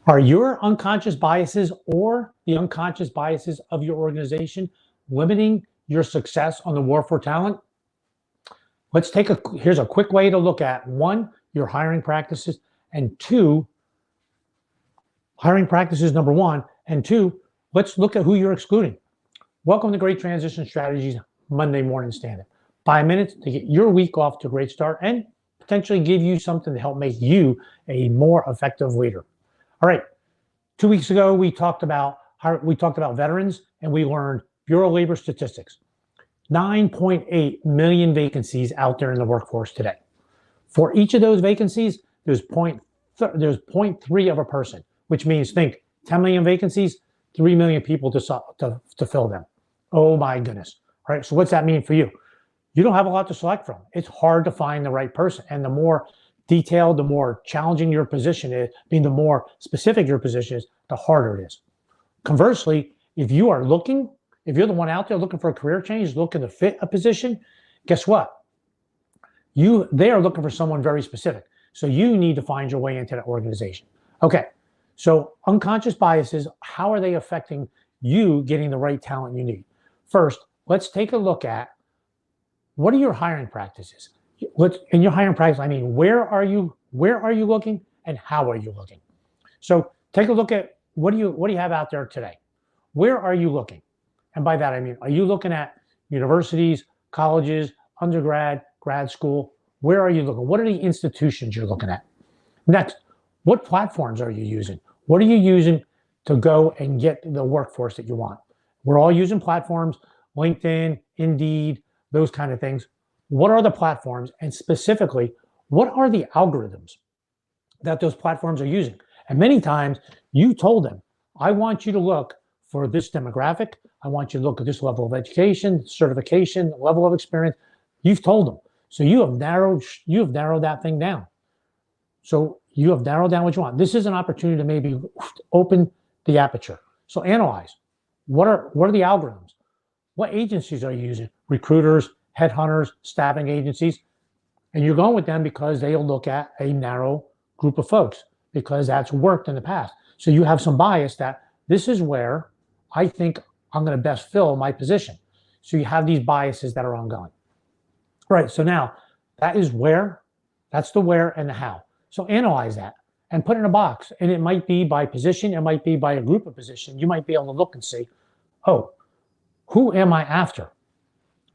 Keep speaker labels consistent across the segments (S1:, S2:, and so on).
S1: Are your unconscious biases or the unconscious biases of your organization limiting your success on the war for talent? Here's a quick way to look at one, your hiring practices, and two, hiring practices number one, and two, let's look at who you're excluding. Welcome to Great Transition Strategies Monday Morning Stand-Up. 5 minutes to get your week off to a great start and potentially give you something to help make you a more effective leader. All right. 2 weeks ago, we talked about veterans, and we learned Bureau of Labor statistics. 9.8 million vacancies out there in the workforce today. For each of those vacancies, there's 0.3 of a person, which means think 10 million vacancies, 3 million people to fill them. Oh my goodness. All right. So what's that mean for you? You don't have a lot to select from. It's hard to find the right person. And the more detailed, the more challenging your position is, the more specific your position is, the harder it is. Conversely, if you're the one out there looking for a career change, looking to fit a position, guess what? They are looking for someone very specific. So you need to find your way into that organization. Okay, so unconscious biases, how are they affecting you getting the right talent you need? First, let's take a look at what are your hiring practices? In your hiring practice, I mean, where are you looking and how are you looking? So take a look at what do you have out there today? Where are you looking? And by that, I mean, are you looking at universities, colleges, undergrad, grad school? Where are you looking? What are the institutions you're looking at? Next, what platforms are you using? What are you using to go and get the workforce that you want? We're all using platforms, LinkedIn, Indeed, those kind of things. What are the platforms? And specifically, what are the algorithms that those platforms are using? And many times you told them, I want you to look for this demographic. I want you to look at this level of education, certification, level of experience. You've told them. So you have narrowed that thing down. So you have narrowed down what you want. This is an opportunity to maybe open the aperture. So analyze. What are the algorithms? What agencies are you using? Recruiters, headhunters, staffing agencies. And you're going with them because they'll look at a narrow group of folks because that's worked in the past. So you have some bias that this is where I think I'm going to best fill my position. So you have these biases that are ongoing. Right. So now that's the where and the how. So analyze that and put it in a box. And it might be by position. It might be by a group of position. You might be able to look and see, oh, who am I after?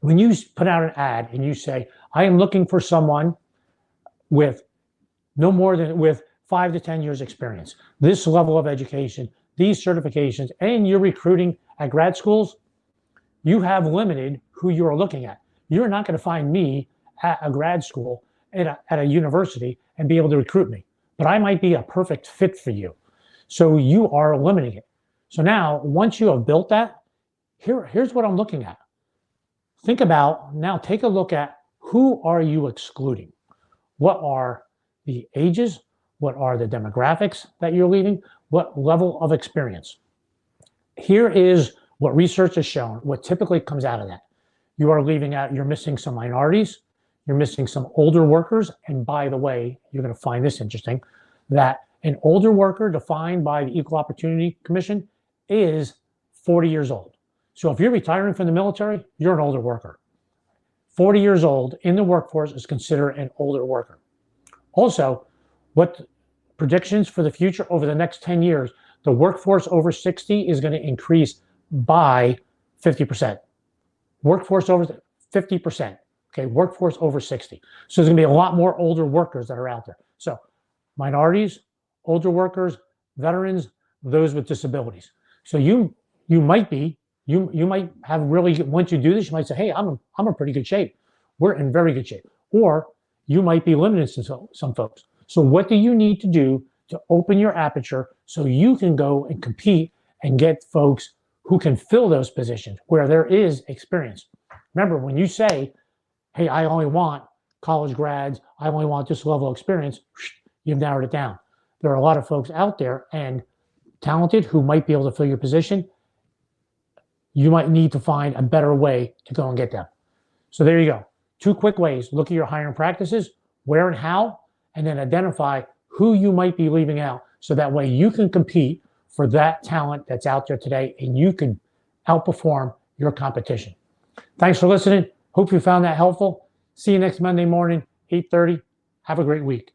S1: When you put out an ad and you say, I am looking for someone with 5 to 10 years experience, this level of education, these certifications, and you're recruiting at grad schools, you have limited who you're looking at. You're not going to find me at a grad school at a university and be able to recruit me, but I might be a perfect fit for you. So you are limiting it. So now, once you have built that, here's what I'm looking at. Take a look at who are you excluding? What are the ages? What are the demographics that you're leaving? What level of experience? Here is what research has shown, what typically comes out of that. You're missing some minorities, you're missing some older workers, and by the way, you're going to find this interesting, that an older worker defined by the Equal Opportunity Commission is 40 years old. So if you're retiring from the military, you're an older worker. 40 years old in the workforce is considered an older worker. Also, what predictions for the future over the next 10 years, the workforce over 60 is going to increase by 50%. Workforce over 50%. Okay, workforce over 60. So there's going to be a lot more older workers that are out there. So minorities, older workers, veterans, those with disabilities. So you might have really, once you do this, you might say, hey, I'm in pretty good shape. We're in very good shape. Or you might be limited to some folks. So what do you need to do to open your aperture so you can go and compete and get folks who can fill those positions where there is experience? Remember, when you say, hey, I only want college grads, I only want this level of experience, you've narrowed it down. There are a lot of folks out there and talented who might be able to fill your position. You might need to find a better way to go and get them. So there you go. 2 quick ways. Look at your hiring practices, where and how, and then identify who you might be leaving out so that way you can compete for that talent that's out there today and you can outperform your competition. Thanks for listening. Hope you found that helpful. See you next Monday morning, 8:30. Have a great week.